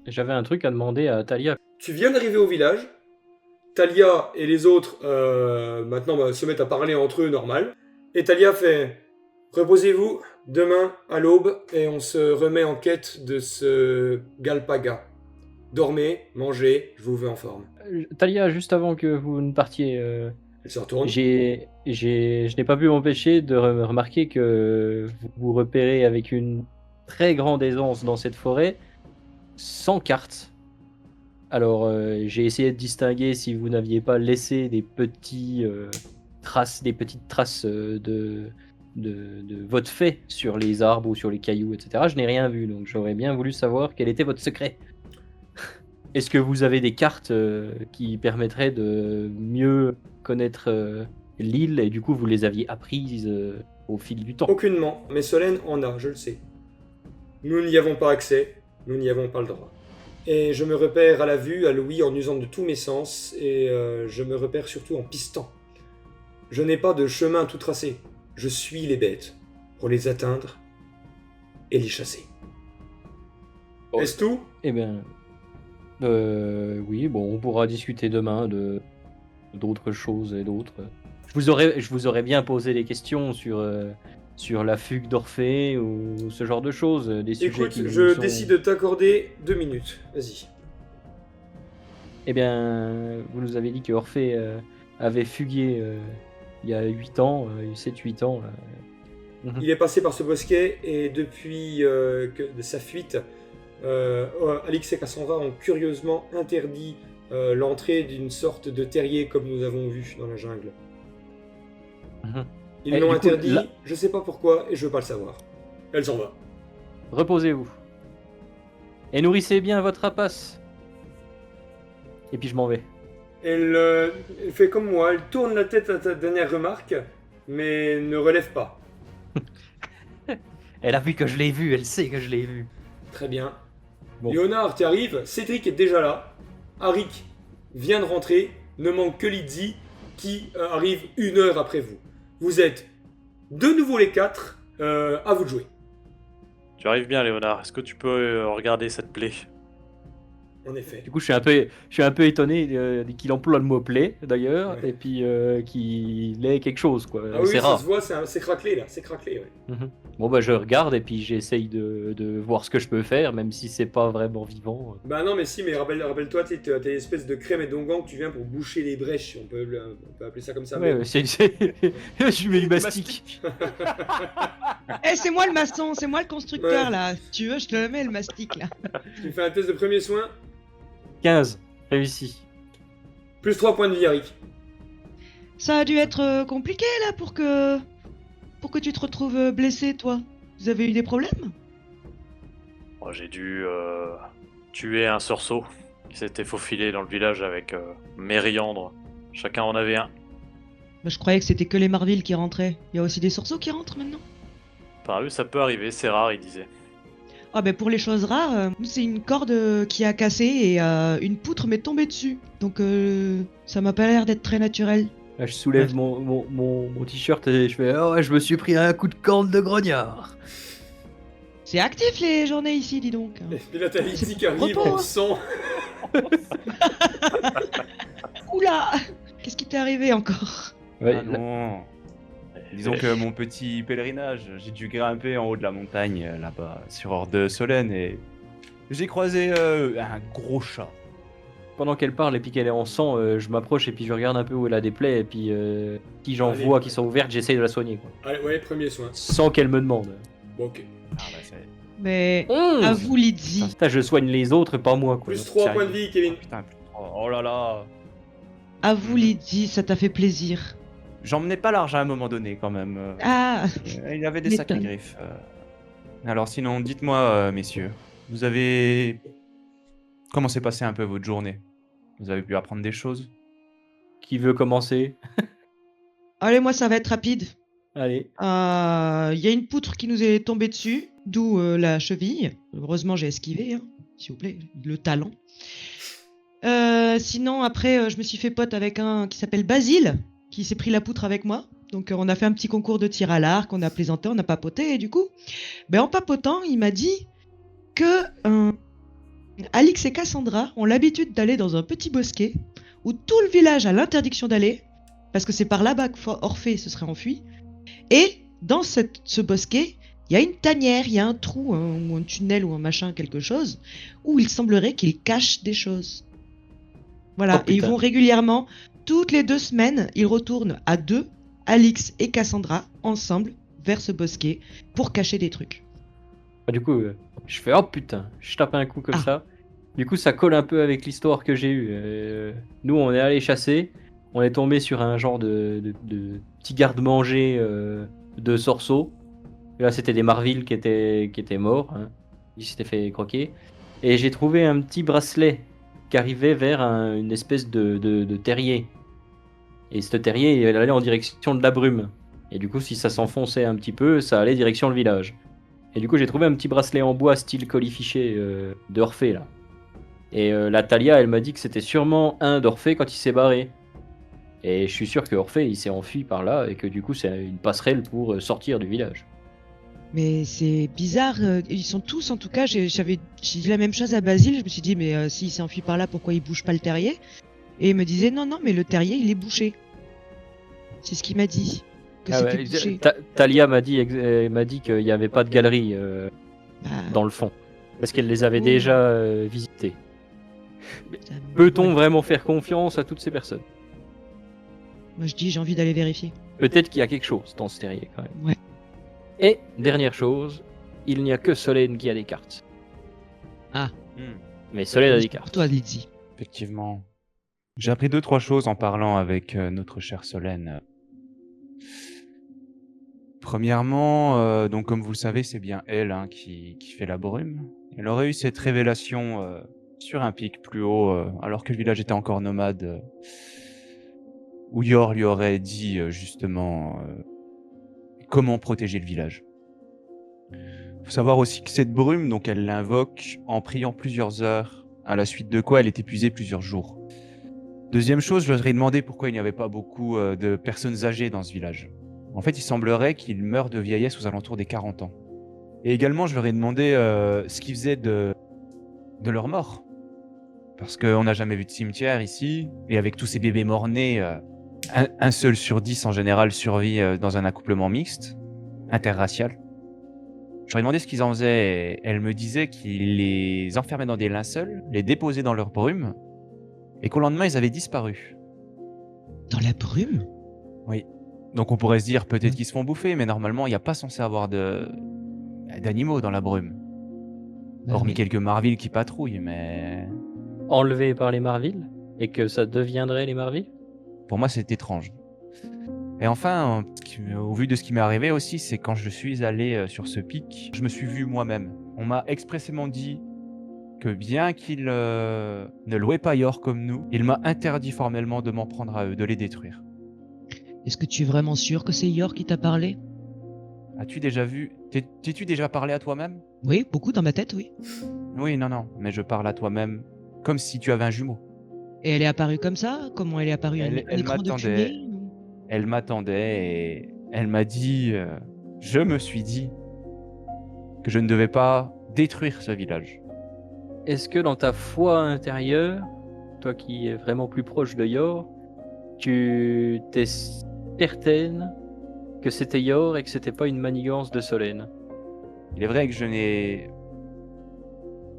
J'avais un truc à demander à Talia. Tu viens d'arriver au village. Talia et les autres maintenant se mettent à parler entre eux normal. Et Talia fait reposez-vous demain à l'aube et on se remet en quête de ce Galpaga. Dormez, mangez, je vous veux en forme. Talia, juste avant que vous ne partiez, Elle se retourne. je n'ai pas pu m'empêcher de remarquer que vous vous repérez avec une très grande aisance dans cette forêt, sans carte. Alors, j'ai essayé de distinguer si vous n'aviez pas laissé des petites traces de votre fait sur les arbres ou sur les cailloux, etc. Je n'ai rien vu, donc j'aurais bien voulu savoir quel était votre secret. Est-ce que vous avez des cartes qui permettraient de mieux connaître l'île et du coup vous les aviez apprises au fil du temps? Aucunement, mais Solène en a, je le sais. Nous n'y avons pas accès, nous n'y avons pas le droit. Et je me repère à la vue, à l'ouïe, en usant de tous mes sens, et je me repère surtout en pistant. Je n'ai pas de chemin tout tracé, je suis les bêtes, pour les atteindre et les chasser. Bon. Est-ce tout? Eh bien, oui, bon, on pourra discuter demain d'autres choses et d'autres. Je vous aurais bien posé des questions sur la fugue d'Orphée ou ce genre de choses, des sujets Écoute, qui je sont... décide de t'accorder 2 minutes, vas-y. Eh bien, vous nous avez dit que Orphée avait fugué il y a 8 ans, 7-8 ans. Il est passé par ce bosquet, et depuis de sa fuite, Alix et Cassandra ont curieusement interdit l'entrée d'une sorte de terrier comme nous avons vu dans la jungle. Ils Et l'ont du coup, interdit, là- je sais pas pourquoi et je veux pas le savoir. Elle s'en va. Reposez-vous. Et nourrissez bien votre rapace. Et puis je m'en vais. Elle fait comme moi, elle tourne la tête à ta dernière remarque, mais ne relève pas. Elle a vu que je l'ai vu, elle sait que je l'ai vu. Très bien. Bon. Léonard, tu arrives, Cédric est déjà là, Arik vient de rentrer, ne manque que Lizzie qui arrive 1 heure après vous. Vous êtes de nouveau les 4, à vous de jouer. Tu arrives bien, Léonard. Est-ce que tu peux regarder cette plaie? En effet. Du coup, je suis un peu étonné qu'il emploie le mot plaie, d'ailleurs, Ouais. et puis qu'il ait quelque chose, quoi. Ah oui, c'est ça rare. se voit, c'est craquelé là, c'est craquelé, ouais. Bon, bah, je regarde et puis j'essaye de voir ce que je peux faire, même si c'est pas vraiment vivant. Bah non, mais si, mais rappelle-toi, tu as des espèces de crème et d'onguent que tu viens pour boucher les brèches, on peut appeler ça comme ça. Ouais, mais- ouais, je lui mets du mastic. Eh, c'est moi le maçon, c'est moi le constructeur là. Si tu veux, je te le mets le mastic là. Tu fais un test de premier soin, 15, réussi. plus 3 points de vie, Arik. Ça a dû être compliqué là pour que tu te retrouves blessé, toi. Vous avez eu des problèmes? Oh, j'ai dû tuer un sorceau qui s'était faufilé dans le village avec Mériandre. Chacun en avait un. Bah, je croyais que c'était que les Marville qui rentraient. Il y a aussi des sorceaux qui rentrent maintenant. Enfin, eux, ça peut arriver, c'est rare, il disait. Ah ben pour les choses rares, c'est une corde qui a cassé et une poutre m'est tombée dessus. Donc ça m'a pas l'air d'être très naturel. Là, je soulève mon t-shirt et je fais oh, je me suis pris un coup de corne de grognard. C'est actif les journées ici, dis donc. Et puis là, t'as Lizzie C'est qui arrive repos, en hein. sang. Oula! Qu'est-ce qui t'est arrivé encore? Ouais, Ah non. Disons que mon petit pèlerinage, j'ai dû grimper en haut de la montagne là-bas sur Hors de Solène et j'ai croisé un gros chat. Pendant qu'elle parle et puis qu'elle est en sang, je m'approche et puis je regarde un peu où elle a des plaies et puis si j'en Allez. vois qui sont ouvertes, j'essaye de la soigner, quoi. Allez, ouais, premier soin. Sans qu'elle me demande. Bon, ok. Ah bah c'est... Mais 11. à vous, Lizzie. Putain, je soigne les autres, pas moi, quoi. Plus 3 points de vie, Kevin. Putain, plus de trois. Oh là là. À vous, Lizzie, ça t'a fait plaisir. J'emmenais pas l'argent à un moment donné quand même. Ah, Il avait des sacrées m'étonne. griffes. Alors sinon, dites-moi, messieurs, vous avez... Comment s'est passée un peu votre journée? Vous avez pu apprendre des choses? Qui veut commencer? Allez, moi, ça va être rapide. Allez. Il y a une poutre qui nous est tombée dessus, d'où la cheville. Heureusement, j'ai esquivé, hein, s'il vous plaît, le talent. Sinon, après, je me suis fait pote avec un qui s'appelle Basile, qui s'est pris la poutre avec moi. Donc, on a fait un petit concours de tir à l'arc, on a plaisanté, on a papoté, et du coup, en papotant, il m'a dit que Alix et Cassandra ont l'habitude d'aller dans un petit bosquet où tout le village a l'interdiction d'aller, parce que c'est par là-bas que Orphée se serait enfui. Et dans ce bosquet, il y a une tanière, il y a un trou, ou un tunnel, ou un machin, quelque chose, où il semblerait qu'ils cachent des choses. Voilà, Oh, et ils putain. vont régulièrement, toutes les 2 semaines, ils retournent à 2, Alix et Cassandra, ensemble, vers ce bosquet, pour cacher des trucs. Du coup, je fais oh putain, je tape un coup comme Ah. ça. Du coup, ça colle un peu avec l'histoire que j'ai eue. Nous, on est allé chasser, on est tombé sur un genre de petit garde-manger de sorceaux. Et là, c'était des marvilles qui étaient morts. Hein. Ils s'étaient fait croquer. Et j'ai trouvé un petit bracelet qui arrivait vers une espèce de terrier. Et ce terrier, il allait en direction de la brume. Et du coup, si ça s'enfonçait un petit peu, ça allait direction le village. Et du coup, j'ai trouvé un petit bracelet en bois style colifiché d'Orphée là. Et la Thalia, elle m'a dit que c'était sûrement un d'Orphée quand il s'est barré. Et je suis sûr que Orphée, il s'est enfui par là et que du coup, c'est une passerelle pour sortir du village. Mais c'est bizarre, ils sont tous, en tout cas, j'ai dit la même chose à Basile, je me suis dit, mais s'il s'est enfui par là, pourquoi il bouge pas le terrier? Et il me disait, non, mais le terrier, il est bouché. C'est ce qu'il m'a dit, que Ah c'était ouais, bouché. Thalia m'a dit qu'il n'y avait pas de galerie Bah, dans le fond. Parce qu'elle les avait Oh. déjà visitées. ça me- Peut-on ouais. vraiment faire confiance à toutes ces personnes? Moi, je dis, j'ai envie d'aller vérifier. Peut-être qu'il y a quelque chose dans ce terrier quand même. Ouais. Et, dernière chose, il n'y a que Solène qui a des cartes. Mais Solène a des C'est pour cartes. toi, Lizzie. Effectivement. J'ai appris 2-3 choses en parlant avec notre chère Solène. Premièrement, donc comme vous le savez, c'est bien elle hein, qui fait la brume. Elle aurait eu cette révélation sur un pic plus haut, alors que le village était encore nomade, où Yor lui aurait dit justement comment protéger le village. Faut savoir aussi que cette brume, donc elle l'invoque en priant plusieurs heures, à la suite de quoi elle est épuisée plusieurs jours. Deuxième chose, je leur ai demandé pourquoi il n'y avait pas beaucoup de personnes âgées dans ce village. En fait, il semblerait qu'ils meurent de vieillesse aux alentours des 40 ans. Et également, je leur ai demandé ce qu'ils faisaient de leur mort. Parce qu'on n'a jamais vu de cimetière ici, et avec tous ces bébés morts-nés, un seul sur 10 en général survit dans un accouplement mixte, interracial. Je leur ai demandé ce qu'ils en faisaient, et elle me disait qu'ils les enfermaient dans des linceuls, les déposaient dans leur brume, et qu'au lendemain, ils avaient disparu. Dans la brume? Oui. Donc on pourrait se dire peut-être qu'ils se font bouffer, mais normalement, il n'y a pas censé avoir d'animaux dans la brume. Bah Hormis oui. quelques marvilles qui patrouillent, mais Enlevé par les Marvilles et que ça deviendrait les Marvilles. pour moi, c'est étrange. Et enfin, au vu de ce qui m'est arrivé aussi, c'est quand je suis allé sur ce pic, je me suis vu moi-même. On m'a expressément dit que bien qu'il ne louait pas Yor comme nous, il m'a interdit formellement de m'en prendre à eux, de les détruire. Est-ce que tu es vraiment sûr que c'est Yor qui t'a parlé? As-tu déjà vu... T'es-tu déjà parlé à toi-même? Oui, beaucoup dans ma tête, oui. Oui, non, mais je parle à toi-même comme si tu avais un jumeau. Et elle est apparue comme ça? Comment elle est apparue? Un Elle écran de m'attendait. fumée? Elle m'attendait et elle m'a dit... je me suis dit que je ne devais pas détruire ce village. Est-ce que dans ta foi intérieure, toi qui es vraiment plus proche de Yor, tu t'es certaine que c'était Yor et que c'était pas une manigance de Solène? Il est vrai que je n'ai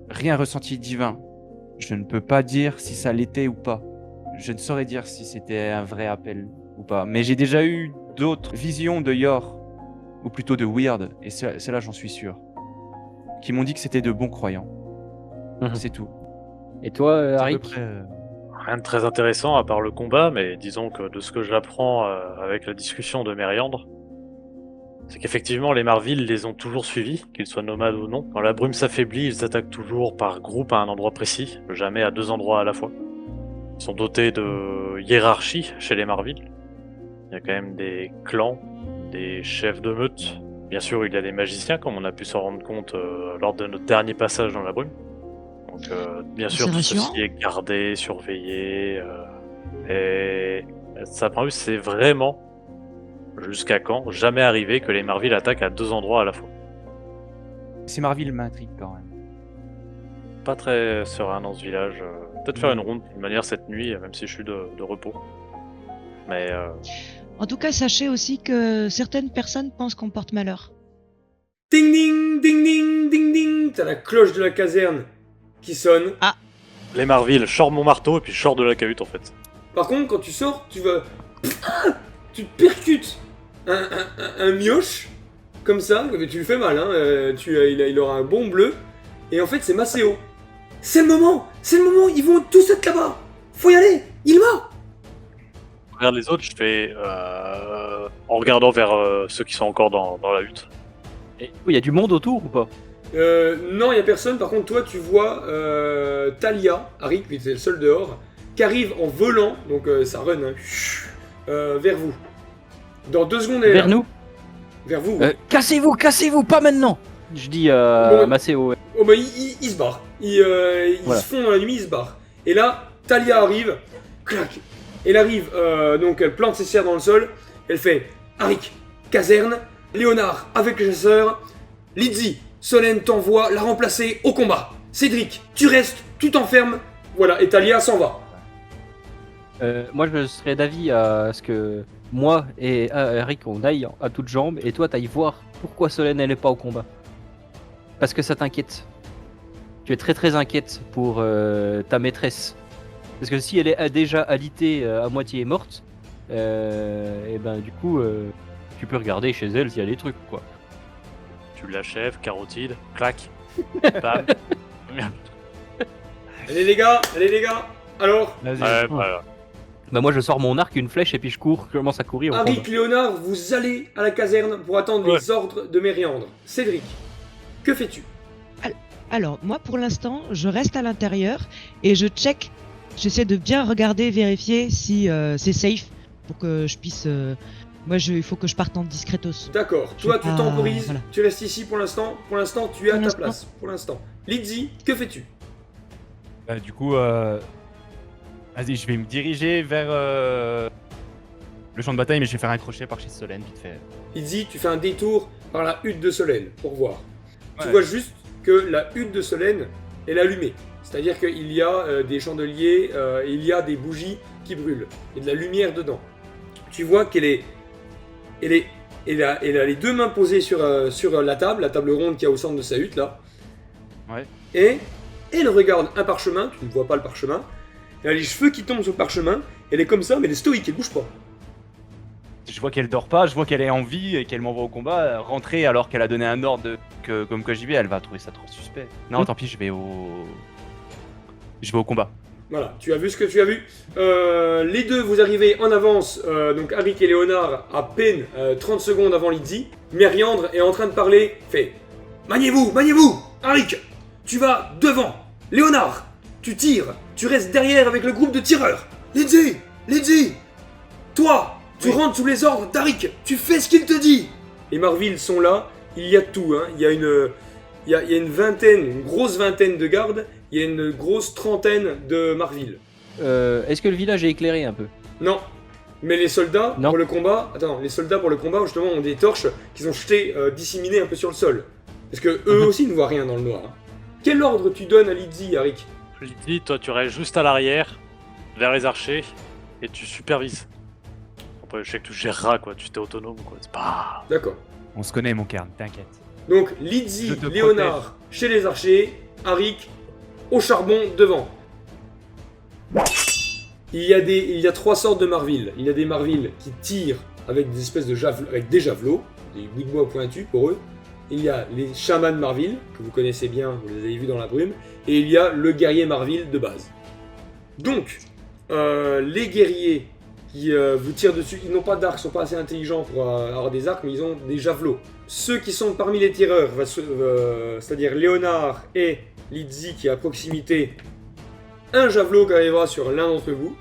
rien ressenti de divin. Je ne peux pas dire si ça l'était ou pas. Je ne saurais dire si c'était un vrai appel ou pas. Mais j'ai déjà eu d'autres visions de Yor, ou plutôt de Weird, et celle-là j'en suis sûr, qui m'ont dit que c'était de bons croyants. Mhm. C'est tout. Et toi, C'est à peu Arik? près, Rien de très intéressant à part le combat, mais disons que de ce que j'apprends avec la discussion de Mériandre, c'est qu'effectivement les Marvilles les ont toujours suivis, qu'ils soient nomades ou non. Quand la brume s'affaiblit, ils attaquent toujours par groupe à un endroit précis, jamais à 2 endroits à la fois. Ils sont dotés de hiérarchie chez les Marvilles. Il y a quand même des clans, des chefs de meute. Bien sûr, il y a des magiciens, comme on a pu s'en rendre compte lors de notre dernier passage dans la brume. Donc, bien sûr, C'est tout rassurant. ceci est gardé, surveillé. Et ça paru, c'est vraiment, jusqu'à quand, jamais arrivé que les Marvilles attaquent à 2 endroits à la fois. Ces Marvilles m'intriguent quand même. pas très serein dans ce village. Peut-être faire une ronde d'une manière cette nuit, même si je suis de repos. Mais En tout cas, sachez aussi que certaines personnes pensent qu'on porte malheur. Ding ding, ding ding, ding ding. T'as la cloche de la caserne qui sonne. les Marville, je sors mon marteau et puis je sors de la cahute en fait. Par contre, quand tu sors, tu vas... tu te percutes un mioche, comme ça, mais tu lui fais mal, hein. Il aura un bon bleu. Et en fait, c'est Maceo. C'est le moment, ils vont tous être là-bas. Faut y aller, il va. Je regarde les autres, je fais en regardant vers ceux qui sont encore dans la hutte. Et il y a du monde autour ou pas? Non, il y a personne. Par contre, toi, tu vois Talia, Arik, qui était le seul dehors, qui arrive en volant, donc ça run, hein, vers vous. Dans 2 secondes, elle est Vers là. nous? Vers vous. Cassez-vous, pas maintenant! Je dis à Bon, Maceo. Oh bah, il se barre. Ils Voilà. se font dans la nuit, ils se barrent. Et là, Talia arrive, clac. Elle arrive, donc elle plante ses serres dans le sol. Elle fait Arik, caserne, Léonard avec le chasseur, Lizzie, Solène t'envoie la remplacer au combat. Cédric, tu restes, tu t'enfermes. Voilà, et Talia s'en va. Moi, je serais d'avis à ce que moi et Eric, on aille à toutes jambes, et toi, t'ailles voir pourquoi Solène, elle est pas au combat. Parce que ça t'inquiète. Tu es très très inquiète pour ta maîtresse. Parce que si elle est déjà alitée, à moitié morte, et ben du coup, tu peux regarder chez elle s'il y a des trucs, quoi. Tu l'achèves, carotide, clac, bam. Allez les gars. Alors, Vas-y. Voilà. Bah moi, je sors mon arc, une flèche, et puis je commence à courir. au Arik, combat. Léonard, vous allez à la caserne pour attendre Ouais. les ordres de Mériandre. Cédric, que fais-tu? Alors, moi, pour l'instant, je reste à l'intérieur et je check. J'essaie de bien regarder, vérifier si c'est safe pour que je puisse. Il faut que je parte en discretos. D'accord, Je toi vais tu pas- temporises, voilà. tu restes ici pour l'instant. Pour l'instant, tu es à Pour ta l'instant. place. Pour l'instant. Lizzie, que fais-tu? Du coup, vas-y, je vais me diriger vers le champ de bataille, mais je vais faire un crochet par chez Solène, vite fait. Lizzie, tu fais un détour par la hutte de Solène pour voir. Tu Ouais. vois juste que la hutte de Solène est allumée. C'est-à-dire qu'il y a des chandeliers, et il y a des bougies qui brûlent. Et de la lumière dedans. Tu vois elle a les 2 mains posées sur la table ronde qu'il y a au centre de sa hutte là. Ouais. Et elle regarde un parchemin, tu ne vois pas le parchemin. Elle a les cheveux qui tombent sur le parchemin. Elle est comme ça, mais elle est stoïque, elle bouge pas. Je vois qu'elle dort pas, je vois qu'elle est en vie et qu'elle m'envoie au combat. Rentrer alors qu'elle a donné un ordre comme que j'y vais, elle va trouver ça trop suspect. Non, tant pis, je vais au combat. Voilà, tu as vu ce que tu as vu. Les deux, vous arrivez en avance, donc Arik et Léonard, à peine 30 secondes avant Lizzie. Mériandre est en train de parler, fait Maniez-vous, Arik, tu vas devant. Léonard, tu tires, tu restes derrière avec le groupe de tireurs. Lizzie, toi, tu Oui. rentres sous les ordres d'Arik, tu fais ce qu'il te dit. Les Marville sont là, il y a tout, hein. Il y a une grosse vingtaine de gardes. Il y a une grosse trentaine de Marville. Est-ce que le village est éclairé un peu? Non. Mais les soldats Non. pour le combat... Attends, les soldats pour le combat, justement, ont des torches qu'ils ont jetées, disséminées un peu sur le sol. Parce que eux aussi ne voient rien dans le noir. hein. Quel ordre tu donnes à Lizzie, Arik? Je lui dis, toi tu restes juste à l'arrière, vers les archers, et tu supervises. Après, je sais que tu géreras quoi, tu t'es autonome quoi, c'est pas... D'accord. On se connaît, mon Kern, t'inquiète. Donc, Lizzie, Je te Léonard, chez les archers, Arik, au charbon, devant. Il y a 3 sortes de Marville. Il y a des Marville qui tirent avec des espèces de avec des javelots, des bouts de bois pointus pour eux. Il y a les chamans Marville, que vous connaissez bien, vous les avez vus dans la brume. Et il y a le guerrier Marville de base. Donc, les guerriers qui vous tirent dessus, ils n'ont pas d'arcs, ils sont pas assez intelligents pour avoir des arcs, mais ils ont des javelots. Ceux qui sont parmi les tireurs, c'est-à-dire Léonard et Lizzie qui est à proximité, un javelot qui arrivera sur l'un d'entre vous.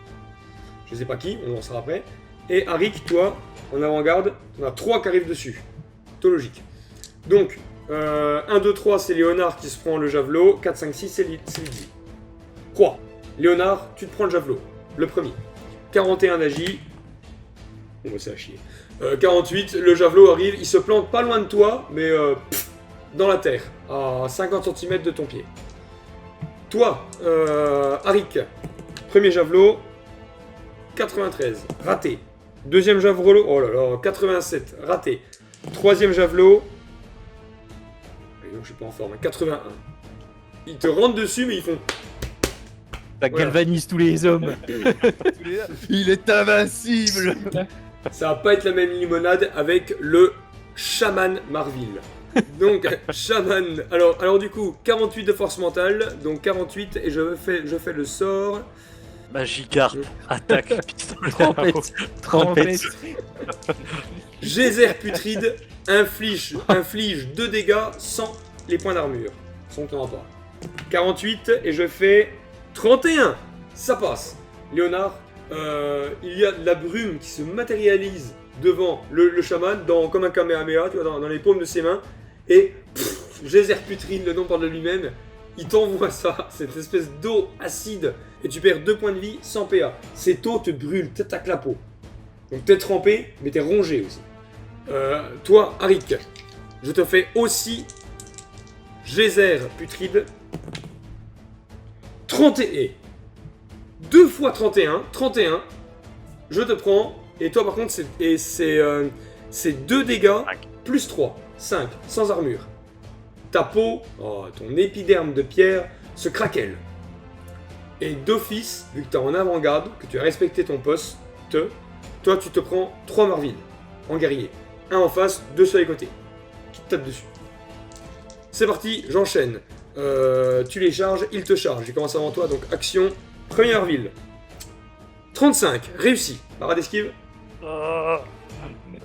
Je sais pas qui, on lancera après. Et Arik, toi, en avant-garde, on a 3 qui arrivent dessus. Tout logique. Donc, 1, 2, 3, c'est Léonard qui se prend le javelot. 4, 5, 6, c'est Lizzie. 3. Léonard, tu te prends le javelot. Le premier. 41 d'agi. On va c'est à chier. 48, le javelot arrive, il se plante pas loin de toi, mais dans la terre, à 50 cm de ton pied. Toi, Arik, premier javelot, 93, raté. Deuxième javelot, oh là là, 87, raté. Troisième javelot, non, je suis pas en forme, 81. Ils te rentrent dessus, mais ils font... Ça Voilà. galvanise tous les hommes. Il est invincible. Ça va pas être la même limonade avec le chaman Marville. Donc, chaman... Alors du coup, 48 de force mentale, donc 48, et je fais le sort... Magikarp, attaque, pistolet. Trompette. Trompette. Geyser putride inflige 2 dégâts sans les points d'armure. Sans ton rapport. 48 et je fais 31. Ça passe. Léonard, il y a de la brume qui se matérialise devant le chaman comme un kamehameha, tu vois, dans les paumes de ses mains. Et Geyser putride, le nom parle de lui-même, il t'envoie ça, cette espèce d'eau acide. Et tu perds 2 points de vie sans PA. Cette eau te brûle, t'attaque la peau. Donc t'es trempé, mais t'es rongé aussi. Toi, Arik, je te fais aussi Geyser putride. 31. 2 fois 31. 31. Je te prends. Et toi, par contre, c'est 2 dégâts plus 3. 5. Sans armure. Ta peau, ton épiderme de pierre, se craquelle. Et d'office, vu que t'es en avant-garde, que tu as respecté ton poste, toi, tu te prends 3 Marville en guerrier. Un en face, 2 sur les côtés. Qui te tapent dessus. C'est parti, j'enchaîne. Tu les charges, ils te chargent. J'ai commencé avant toi, donc action. Premier Marville. 35, réussi. Parade d'esquive.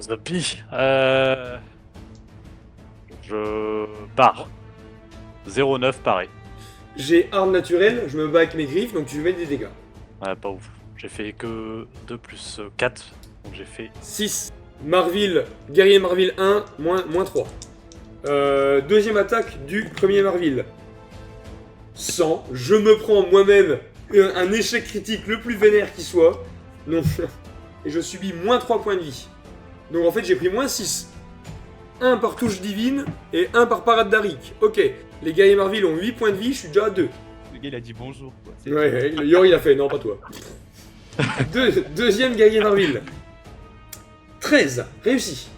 Zappy. Je pars. 0,9 pareil. J'ai arme naturelle, je me bats avec mes griffes, donc tu mets des dégâts. Ouais, pas ouf. J'ai fait que 2 plus 4. Donc j'ai fait 6. Marville, guerrier Marville 1, moins 3. Deuxième attaque du premier Marville. 100. Je me prends moi-même un échec critique le plus vénère qui soit. Non. Et je subis moins 3 points de vie. Donc en fait j'ai pris moins 6. 1 par touche divine et 1 par parade d'Arik. Ok. Les guerriers Marville ont 8 points de vie, je suis déjà à 2. Le gars il a dit bonjour quoi. Ouais, le Yor il a fait, non pas toi. Deuxième guerrier Marville. 13, réussi.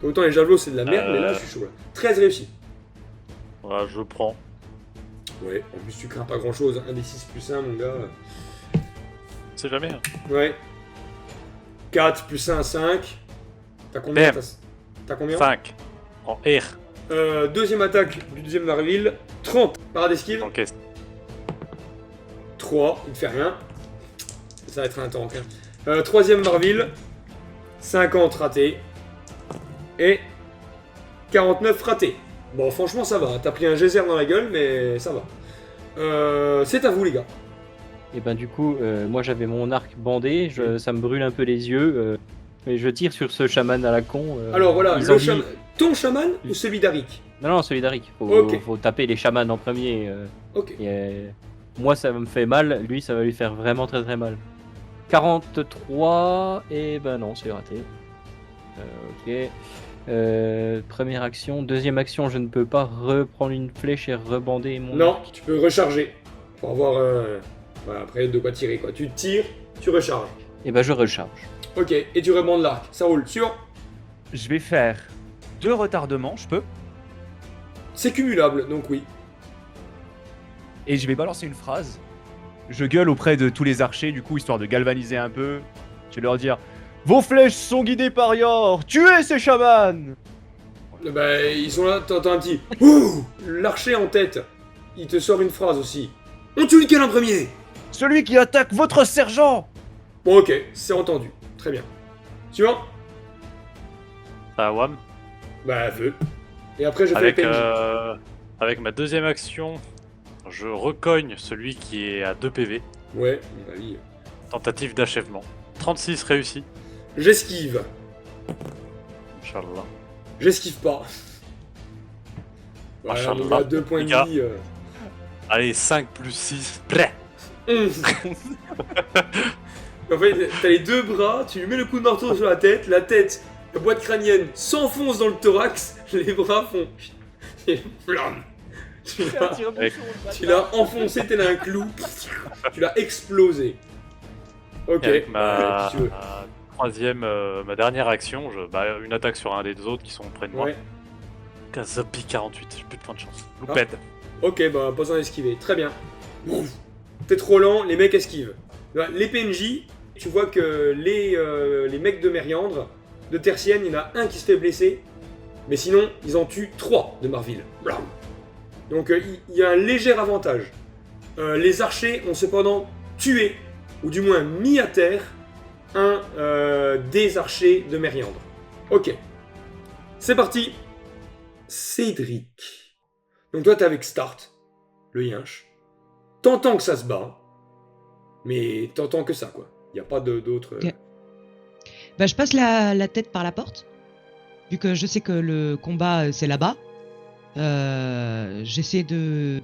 Autant les javelots c'est de la merde, mais là je suis chaud là. 13 réussi. voilà, je prends. Ouais, en plus tu crains pas grand chose, 1 des 6 plus 1 mon gars. C'est jamais. Hein. Ouais. 4 plus 1, 5. T'as combien? Bam. T'as combien? 5. En R. Deuxième attaque du deuxième Marville. 30, parade d'esquive. Ok. 3, il te fait rien. Ça va être un tank. Hein. Troisième Marville. 50 raté. Et 49 raté. Bon, franchement, ça va. T'as pris un geyser dans la gueule, mais ça va. C'est à vous, les gars. Et ben du coup, moi j'avais mon arc bandé, ça me brûle un peu les yeux. Mais je tire sur ce chaman à la con. Alors voilà, ils ont dit- ton chaman ou celui d'Arik? Non, celui d'Arik. Ok. Faut taper les chamans en premier. Ok. Moi ça me fait mal, lui ça va lui faire vraiment très très mal. 43, et ben non, c'est raté. Ok. Première action, deuxième action, je ne peux pas reprendre une flèche et rebander mon Non, arc. tu peux recharger. Pour avoir voilà, après de quoi tirer quoi. Tu tires, tu recharges. Et ben je recharge. Ok, et tu rebandes l'arc. Ça roule. Suivant. Je vais faire 2 retardements, je peux. C'est cumulable, donc oui. Et je vais balancer une phrase. Je gueule auprès de tous les archers, du coup, histoire de galvaniser un peu. Je vais leur dire: vos flèches sont guidées par Yor. Tuez ces chamans. Bah, ils sont là, t'entends un petit ouh, l'archer en tête. Il te sort une phrase aussi. On tue lequel en premier? Celui qui attaque votre sergent. Bon, ok, c'est entendu. Très bien. Suivant. Ça, Wam. Bah, feu. Et après, je fais Avec, le PNJ. avec ma deuxième action, je recogne celui qui est à 2 PV. Ouais, bah oui. Tentative d'achèvement. 36 réussi. J'esquive. Inch'Allah. J'esquive pas. Voilà, Machallah. on a 2 points Les de gars. vie. Allez, 5 plus 6. Prêt. 11. En fait, t'as les 2 bras, tu lui mets le coup de marteau sur la tête, la boîte crânienne s'enfonce dans le thorax, les bras font... et flamme. Tu C'est un l'as- tire-bouchon, le tu bâtard. l'as enfoncé tel un clou. Tu l'as explosé. Ok. Et avec bah, si tu veux. ma dernière action, une attaque sur un des autres qui sont près de moi. Ouais. Kazapi 48, j'ai plus de points de chance. Louped. Ok, bah pas besoin d'esquiver. Très bien. Ouf. T'es trop lent, les mecs esquivent. Bah, les PNJ, tu vois que les mecs de Mériandre, de Tertienne, il y en a un qui se fait blesser, mais sinon, ils en tuent 3 de Marville. Blam. Donc il y a un léger avantage. Les archers ont cependant tué, ou du moins mis à terre, un des archers de Mériandre. Ok. C'est parti. Cédric. Donc toi, t'es avec Start, le yinche. T'entends que ça se bat, mais t'entends que ça, quoi. Y a pas d'autres... Ok. Bah, je passe la tête par la porte, vu que je sais que le combat c'est là-bas. J'essaie de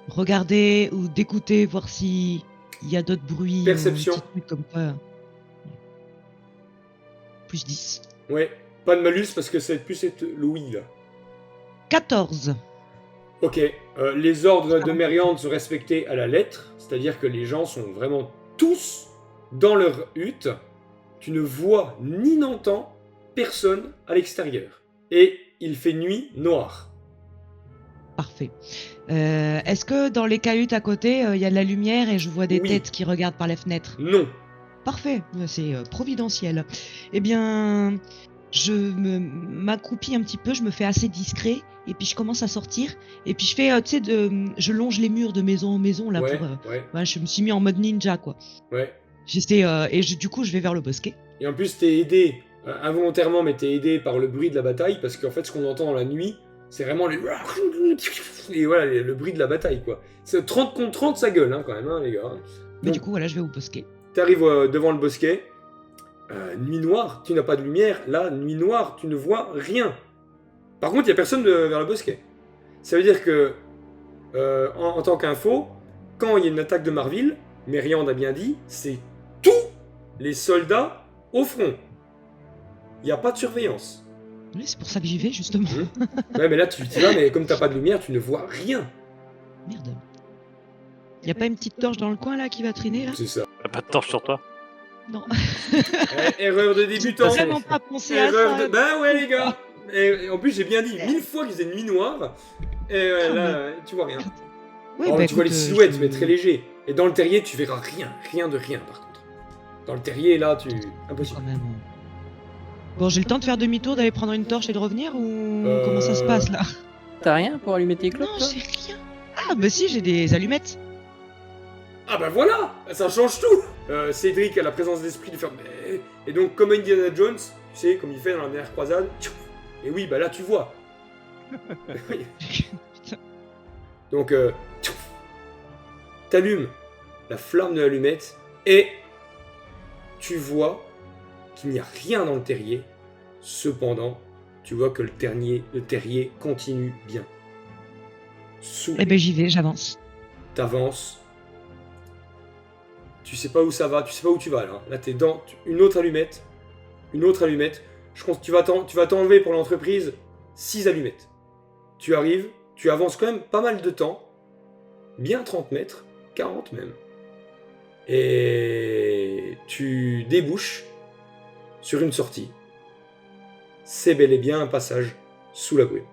regarder ou d'écouter, voir s'il y a d'autres bruits. Perception. Ou des petits trucs comme quoi. Plus 10. Ouais, pas de malus parce que c'est plus être Louis, là. 14. Ok, les ordres de Mériandre sont respectés à la lettre, c'est-à-dire que les gens sont vraiment tous dans leur hutte. Tu ne vois ni n'entends personne à l'extérieur. Et il fait nuit noire. Parfait. Est-ce que dans les cahutes à côté, il y a de la lumière et je vois des Oui. têtes qui regardent par les fenêtres? Non. Parfait, c'est providentiel. Eh bien, je m'accroupis un petit peu, je me fais assez discret, et puis je commence à sortir, et puis je fais, je longe les murs de maison en maison, là, Ouais, pour... ouais, ouais, je me suis mis en mode ninja, quoi. ouais. J'essaie, du coup, je vais vers le bosquet. Et en plus, t'es aidé, involontairement, mais t'es aidé par le bruit de la bataille, parce qu'en fait, ce qu'on entend la nuit, c'est vraiment les... Et voilà, le bruit de la bataille, quoi. C'est 30 contre 30, ça gueule, hein, quand même, hein, les gars. Mais Donc, du coup, voilà, je vais au bosquet. t'arrives devant le bosquet, nuit noire, tu n'as pas de lumière, là, nuit noire, tu ne vois rien. Par contre, il n'y a personne vers le bosquet. Ça veut dire que, en tant qu'info, quand il y a une attaque de Marville, Mériandre a bien dit, c'est tous les soldats au front. Il n'y a pas de surveillance. Oui, c'est pour ça que j'y vais, justement. Ouais, mais là, tu y vas, mais comme t'as pas de lumière, tu ne vois rien. Merde. Y a pas une petite torche dans le coin, là, qui va traîner, là? C'est ça. T'as pas de torche sur toi. Non. Erreur de J'ai débutant. vraiment pas pensé à Erreur ça. de... Bah ouais, les gars. Et en plus, j'ai bien dit 1000 fois qu'ils faisaient nuit noire. Et Ah, là, tu vois rien. Oui, Alors, bah, tu vois les écoute, silhouettes, je- mais très léger. Et dans le terrier, tu verras rien. Rien de rien, par contre. Dans le terrier, là, impossible. Quand même. Bon, j'ai le temps de faire demi-tour, d'aller prendre une torche et de revenir, ou comment ça se passe, là? T'as rien pour allumer tes clopes, Non, toi j'ai rien. Ah, bah si, j'ai des allumettes. Ah bah voilà, ça change tout. Cédric a la présence d'esprit de faire... Et donc, comme Indiana Jones, tu sais, comme il fait dans la dernière croisade, et oui, bah là, tu vois. Donc, t'allumes la flamme de l'allumette, et tu vois qu'il n'y a rien dans le terrier. Cependant, tu vois que le terrier continue bien. Sous, Eh ben, j'y vais, j'avance. t'avances. Tu sais pas où ça va, tu sais pas où tu vas là. Là, t'es dans une autre allumette. Une autre allumette. Je pense que tu vas t'enlever pour l'entreprise 6 allumettes. Tu arrives, tu avances quand même pas mal de temps. Bien 30 mètres, 40 même. Et tu débouches sur une sortie. C'est bel et bien un passage sous la brume.